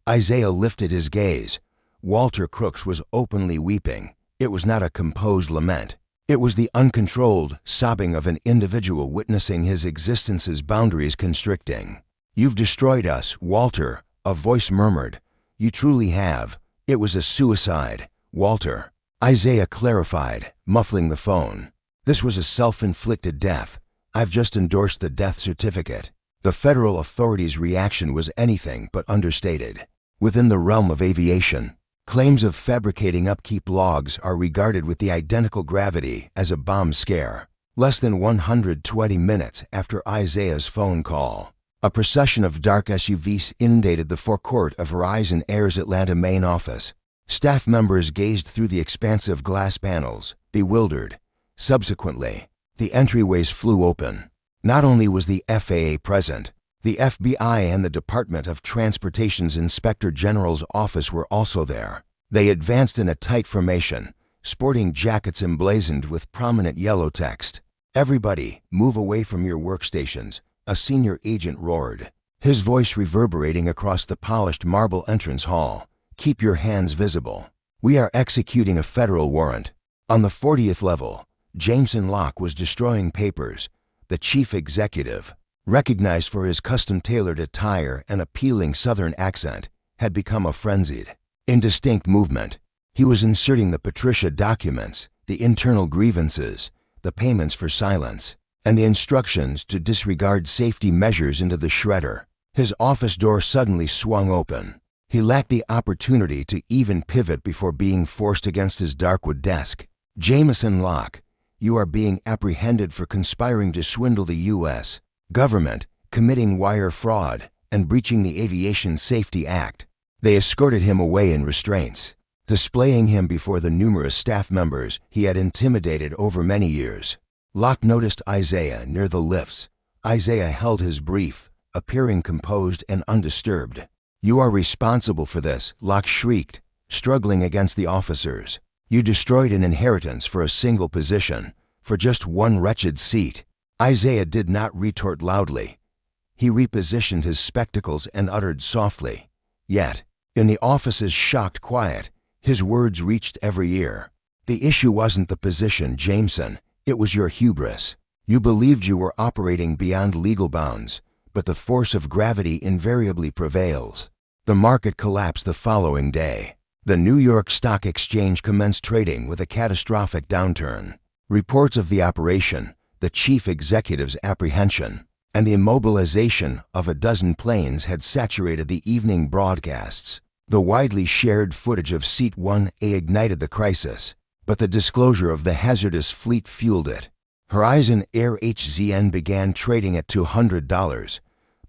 Speaker 1: Isaiah lifted his gaze. Walter Crooks was openly weeping. It was not a composed lament. It was the uncontrolled sobbing of an individual witnessing his existence's boundaries constricting. "You've destroyed us, Walter," a voice murmured. "You truly have. It was a suicide, Walter." Isaiah clarified, muffling the phone. "This was a self-inflicted death. I've just endorsed the death certificate." The federal authorities' reaction was anything but understated. Within the realm of aviation, claims of fabricating upkeep logs are regarded with the identical gravity as a bomb scare. Less than 120 minutes after Isaiah's phone call, a procession of dark SUVs inundated the forecourt of Horizon Air's Atlanta main office. Staff members gazed through the expansive glass panels, bewildered. Subsequently, the entryways flew open. Not only was the FAA present, the FBI and the Department of Transportation's Inspector General's office were also there. They advanced in a tight formation, sporting jackets emblazoned with prominent yellow text. "Everybody, move away from your workstations," a senior agent roared, his voice reverberating across the polished marble entrance hall. "Keep your hands visible. We are executing a federal warrant." On the 40th level, Jameson Locke was destroying papers. The chief executive, recognized for his custom-tailored attire and appealing Southern accent, had become a frenzied, indistinct movement. He was inserting the Patricia documents, the internal grievances, the payments for silence, and the instructions to disregard safety measures into the shredder. His office door suddenly swung open. He lacked the opportunity to even pivot before being forced against his darkwood desk. "Jameson Locke, you are being apprehended for conspiring to swindle the U.S. government, committing wire fraud, and breaching the Aviation Safety Act." They escorted him away in restraints, displaying him before the numerous staff members he had intimidated over many years. Locke noticed Isaiah near the lifts. Isaiah held his brief, appearing composed and undisturbed. "You are responsible for this," Locke shrieked, struggling against the officers. "You destroyed an inheritance for a single position, for just one wretched seat." Isaiah did not retort loudly. He repositioned his spectacles and uttered softly. Yet, in the office's shocked quiet, his words reached every ear. "The issue wasn't the position, Jameson. It was your hubris. You believed you were operating beyond legal bounds, but the force of gravity invariably prevails." The market collapsed the following day. The New York Stock Exchange commenced trading with a catastrophic downturn. Reports of the operation, the chief executive's apprehension, and the immobilization of a dozen planes had saturated the evening broadcasts. The widely shared footage of Seat 1A ignited the crisis, but the disclosure of the hazardous fleet fueled it. Horizon Air HZN began trading at $200.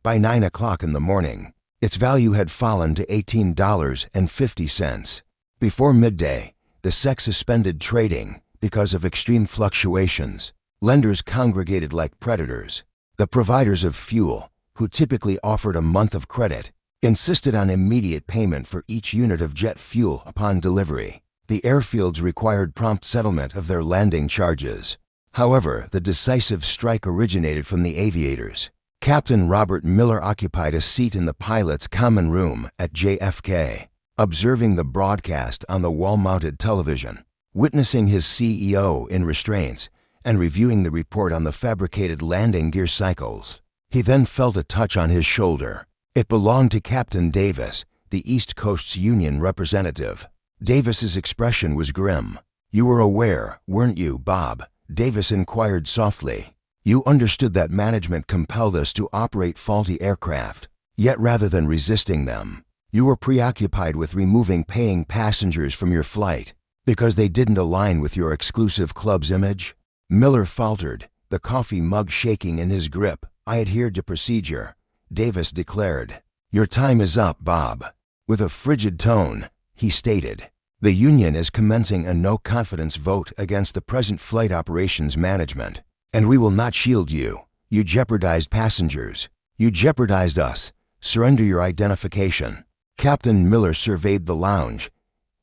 Speaker 1: By 9 o'clock in the morning, its value had fallen to $18.50. Before midday, the SEC suspended trading because of extreme fluctuations. Lenders congregated like predators. The providers of fuel, who typically offered a month of credit, insisted on immediate payment for each unit of jet fuel upon delivery. The airfields required prompt settlement of their landing charges. However, the decisive strike originated from the aviators. Captain Robert Miller occupied a seat in the pilot's common room at JFK, observing the broadcast on the wall-mounted television, witnessing his CEO in restraints, and reviewing the report on the fabricated landing gear cycles. He then felt a touch on his shoulder. It belonged to Captain Davis, the East Coast's union representative. Davis's expression was grim. "You were aware, weren't you, Bob?" Davis inquired softly. "You understood that management compelled us to operate faulty aircraft, yet rather than resisting them, you were preoccupied with removing paying passengers from your flight because they didn't align with your exclusive club's image?" Miller faltered, the coffee mug shaking in his grip. "I adhered to procedure," Davis declared. "Your time is up, Bob." With a frigid tone, he stated, "The union is commencing a no-confidence vote against the present flight operations management, and we will not shield you. You jeopardized passengers. You jeopardized us. Surrender your identification." Captain Miller surveyed the lounge.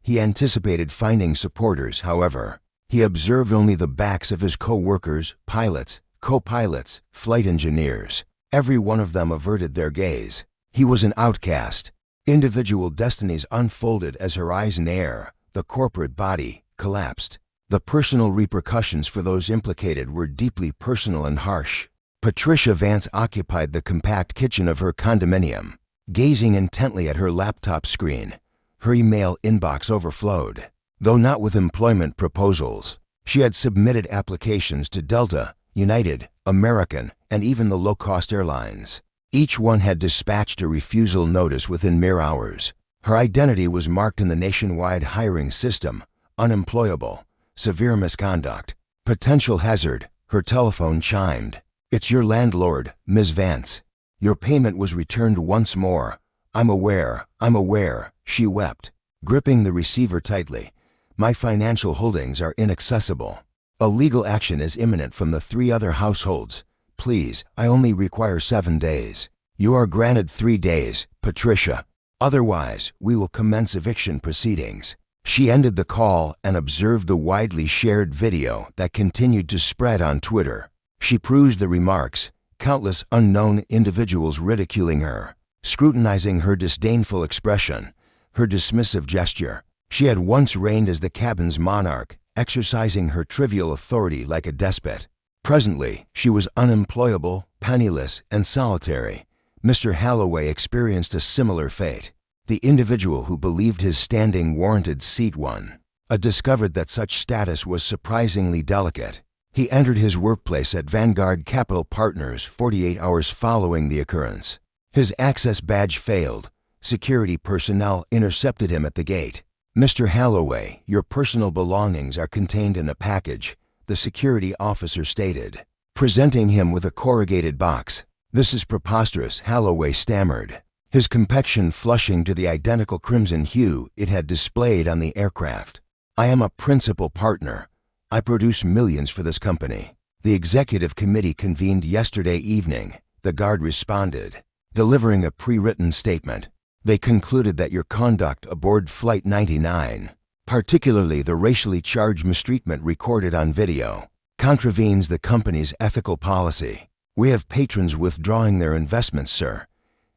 Speaker 1: He anticipated finding supporters, however. He observed only the backs of his co-workers, pilots, co-pilots, flight engineers. Every one of them averted their gaze. He was an outcast. Individual destinies unfolded as Horizon Air, the corporate body, collapsed. The personal repercussions for those implicated were deeply personal and harsh. Patricia Vance occupied the compact kitchen of her condominium, gazing intently at her laptop screen. Her email inbox overflowed. Though not with employment proposals, she had submitted applications to Delta, United, American, and even the low-cost airlines. Each one had dispatched a refusal notice within mere hours. Her identity was marked in the nationwide hiring system: unemployable, severe misconduct, potential hazard. Her telephone chimed. "It's your landlord, Ms. Vance. Your payment was returned once more. I'm aware," she wept, gripping the receiver tightly. "My financial holdings are inaccessible. A legal action is imminent from the 3 other households. Please, I only require 7 days. You are granted 3 days, Patricia. Otherwise, we will commence eviction proceedings." She ended the call and observed the widely shared video that continued to spread on Twitter. She perused the remarks, countless unknown individuals ridiculing her, scrutinizing her disdainful expression, her dismissive gesture. She had once reigned as the cabin's monarch, exercising her trivial authority like a despot. Presently, she was unemployable, penniless, and solitary. Mr. Halloway experienced a similar fate. The individual who believed his standing warranted seat 1 discovered that such status was surprisingly delicate. He entered his workplace at Vanguard Capital Partners 48 hours following the occurrence. His access badge failed. Security personnel intercepted him at the gate. "Mr. Halloway, your personal belongings are contained in a package," the security officer stated, presenting him with a corrugated box. "This is preposterous," Halloway stammered, his complexion flushing to the identical crimson hue it had displayed on the aircraft. "I am a principal partner. I produce millions for this company." "The executive committee convened yesterday evening," the guard responded, delivering a pre-written statement. "They concluded that your conduct aboard Flight 99, particularly the racially charged mistreatment recorded on video, contravenes the company's ethical policy. We have patrons withdrawing their investments, sir.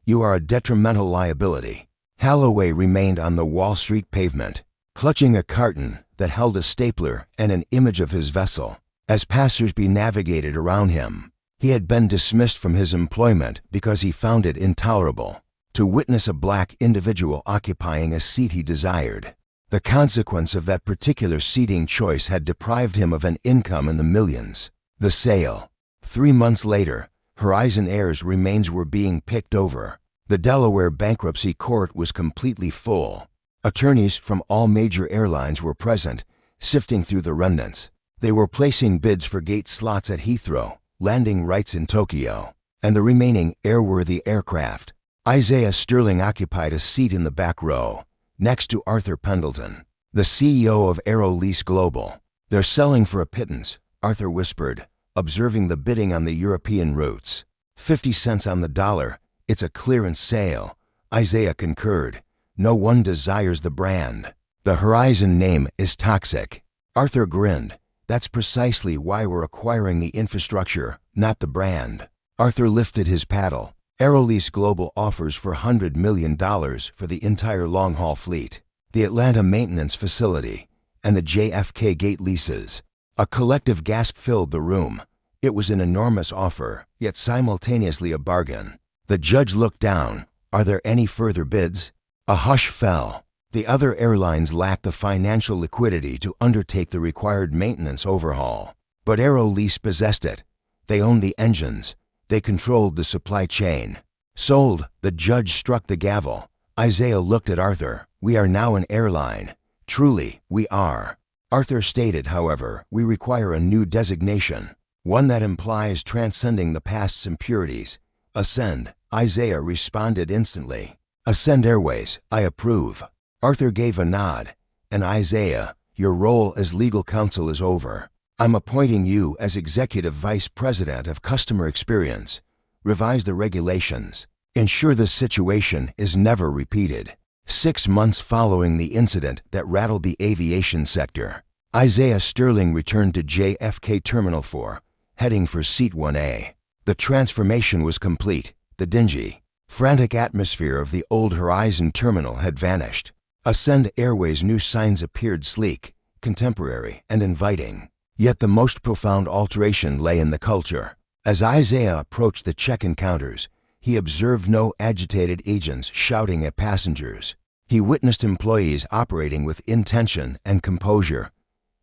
Speaker 1: You are a detrimental liability." Halloway remained on the Wall Street pavement, clutching a carton that held a stapler and an image of his vessel. As passers-by navigated around him, he had been dismissed from his employment because he found it intolerable to witness a black individual occupying a seat he desired. The consequence of that particular seating choice had deprived him of an income in the millions. The sale. 3 months later, Horizon Air's remains were being picked over. The Delaware bankruptcy court was completely full. Attorneys from all major airlines were present, sifting through the remnants. They were placing bids for gate slots at Heathrow, landing rights in Tokyo, and the remaining airworthy aircraft. Isaiah Sterling occupied a seat in the back row, next to Arthur Pendleton, the CEO of Aero Lease Global. "They're selling for a pittance," Arthur whispered, observing the bidding on the European routes. 50 cents on the dollar. It's a clearance sale. Isaiah concurred. No one desires the brand. The Horizon name is toxic. Arthur grinned. That's precisely why we're acquiring the infrastructure, not the brand. Arthur lifted his paddle. Aerolease Global offers for $100 million for the entire long-haul fleet, the Atlanta maintenance facility, and the JFK gate leases. A collective gasp filled the room. It was an enormous offer, yet simultaneously a bargain. The judge looked down. Are there any further bids? A hush fell. The other airlines lacked the financial liquidity to undertake the required maintenance overhaul. But Aerolease possessed it. They owned the engines. They controlled the supply chain. Sold. The judge struck the gavel. Isaiah looked at Arthur. We are now an airline. Truly, we are. Arthur stated, however, we require a new designation, one that implies transcending the past's impurities. Ascend. Isaiah responded instantly. Ascend Airways, I approve. Arthur gave a nod. And Isaiah, your role as legal counsel is over. I'm appointing you as Executive Vice President of Customer Experience. Revise the regulations. Ensure this situation is never repeated. 6 months following the incident that rattled the aviation sector, Isaiah Sterling returned to JFK Terminal 4, heading for Seat 1A. The transformation was complete. The dingy, frantic atmosphere of the old Horizon terminal had vanished. Ascend Airways' new signs appeared sleek, contemporary, and inviting. Yet the most profound alteration lay in the culture. As Isaiah approached the check-in counters, he observed no agitated agents shouting at passengers. He witnessed employees operating with intention and composure.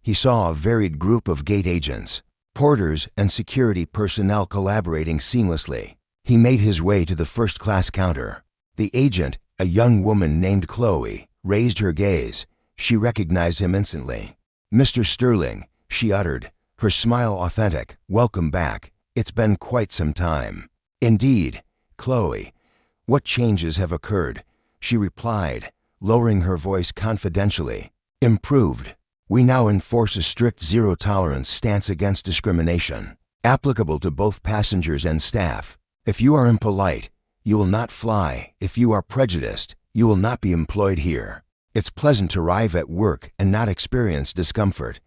Speaker 1: He saw a varied group of gate agents, porters, and security personnel collaborating seamlessly. He made his way to the first-class counter. The agent, a young woman named Chloe, raised her gaze. She recognized him instantly. Mr. Sterling, she uttered, her smile authentic. Welcome back. It's been quite some time. Indeed, Chloe. What changes have occurred? She replied, lowering her voice confidentially. Improved. We now enforce a strict zero-tolerance stance against discrimination, applicable to both passengers and staff. If you are impolite, you will not fly. If you are prejudiced, you will not be employed here. It's pleasant to arrive at work and not experience discomfort.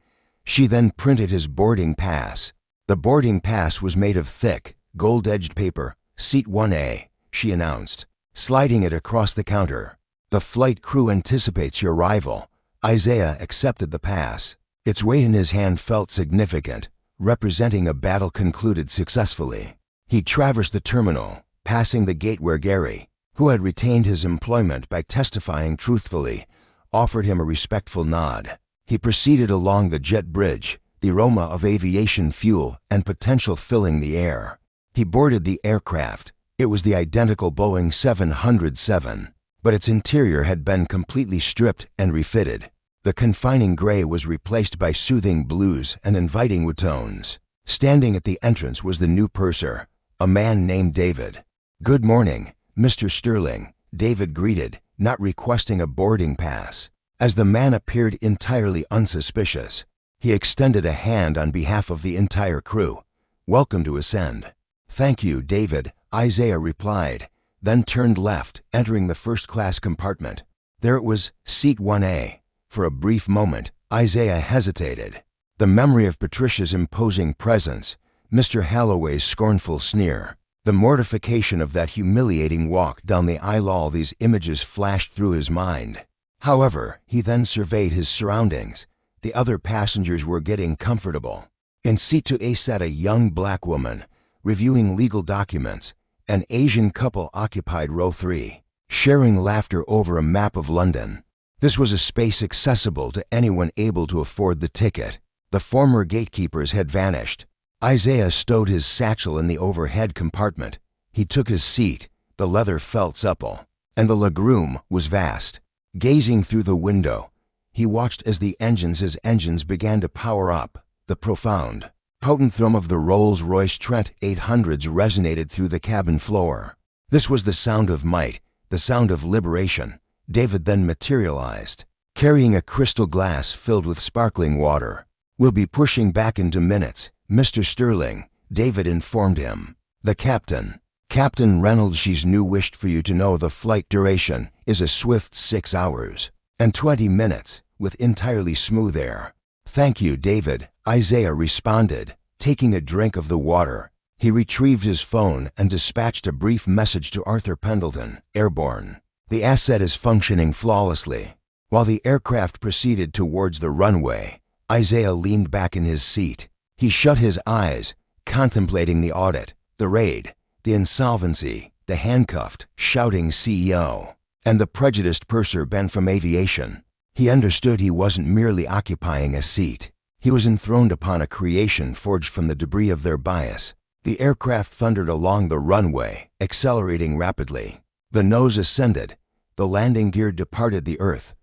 Speaker 1: She then printed his boarding pass. The boarding pass was made of thick, gold-edged paper. Seat 1A, she announced, sliding it across the counter. The flight crew anticipates your arrival. Isaiah accepted the pass. Its weight in his hand felt significant, representing a battle concluded successfully. He traversed the terminal, passing the gate where Gary, who had retained his employment by testifying truthfully, offered him a respectful nod. He proceeded along the jet bridge, the aroma of aviation fuel and potential filling the air. He boarded the aircraft. It was the identical Boeing 707, but its interior had been completely stripped and refitted. The confining gray was replaced by soothing blues and inviting wood tones. Standing at the entrance was the new purser, a man named David. Good morning, Mr. Sterling, David greeted, not requesting a boarding pass. As the man appeared entirely unsuspicious, he extended a hand on behalf of the entire crew. Welcome to Ascend. Thank you, David, Isaiah replied, then turned left, entering the first-class compartment. There it was, Seat 1A. For a brief moment, Isaiah hesitated. The memory of Patricia's imposing presence, Mr. Halloway's scornful sneer, the mortification of that humiliating walk down the aisle, all these images flashed through his mind. However, he then surveyed his surroundings. The other passengers were getting comfortable. In Seat 2A sat a young black woman, reviewing legal documents. An Asian couple occupied row 3, sharing laughter over a map of London. This was a space accessible to anyone able to afford the ticket. The former gatekeepers had vanished. Isaiah stowed his satchel in the overhead compartment. He took his seat. The leather felt supple, and the legroom was vast. Gazing through the window, he watched as the engines began to power up. The profound, potent thrum of the Rolls-Royce Trent 800s resonated through the cabin floor. This was the sound of might, the sound of liberation. David then materialized, carrying a crystal glass filled with sparkling water. We'll be pushing back into minutes, Mr. Sterling, David informed him. The captain, Captain Reynolds, she's new wished for you to know the flight duration is a swift 6 hours and 20 minutes with entirely smooth air. Thank you, David, Isaiah responded, taking a drink of the water. He retrieved his phone and dispatched a brief message to Arthur Pendleton, airborne. The asset is functioning flawlessly. While the aircraft proceeded towards the runway, Isaiah leaned back in his seat. He shut his eyes, contemplating the audit, the raid, the insolvency, the handcuffed, shouting CEO, and the prejudiced purser Ben from aviation. He understood he wasn't merely occupying a seat. He was enthroned upon a creation forged from the debris of their bias. The aircraft thundered along the runway, accelerating rapidly. The nose ascended. The landing gear departed the earth.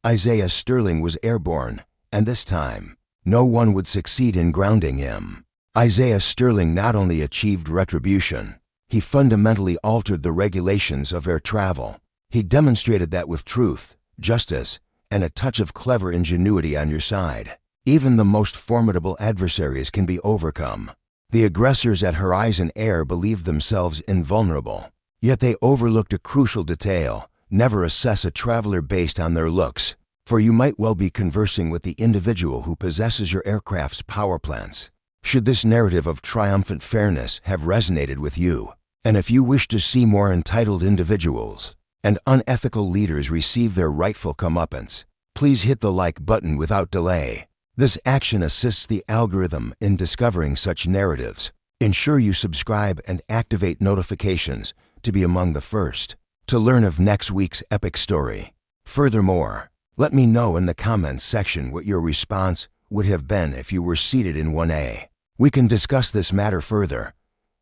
Speaker 1: Isaiah Sterling was airborne, and this time, no one would succeed in grounding him. Isaiah Sterling not only achieved retribution, he fundamentally altered the regulations of air travel. He demonstrated that with truth, justice, and a touch of clever ingenuity on your side, even the most formidable adversaries can be overcome. The aggressors at Horizon Air believed themselves invulnerable, yet they overlooked a crucial detail: never assess a traveler based on their looks, for you might well be conversing with the individual who possesses your aircraft's power plants. Should this narrative of triumphant fairness have resonated with you, and if you wish to see more entitled individuals and unethical leaders receive their rightful comeuppance, please hit the like button without delay. This action assists the algorithm in discovering such narratives. Ensure you subscribe and activate notifications to be among the first to learn of next week's epic story. Furthermore, let me know in the comments section what your response would have been if you were seated in 1A. We can discuss this matter further.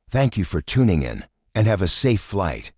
Speaker 1: Thank you for tuning in, and have a safe flight.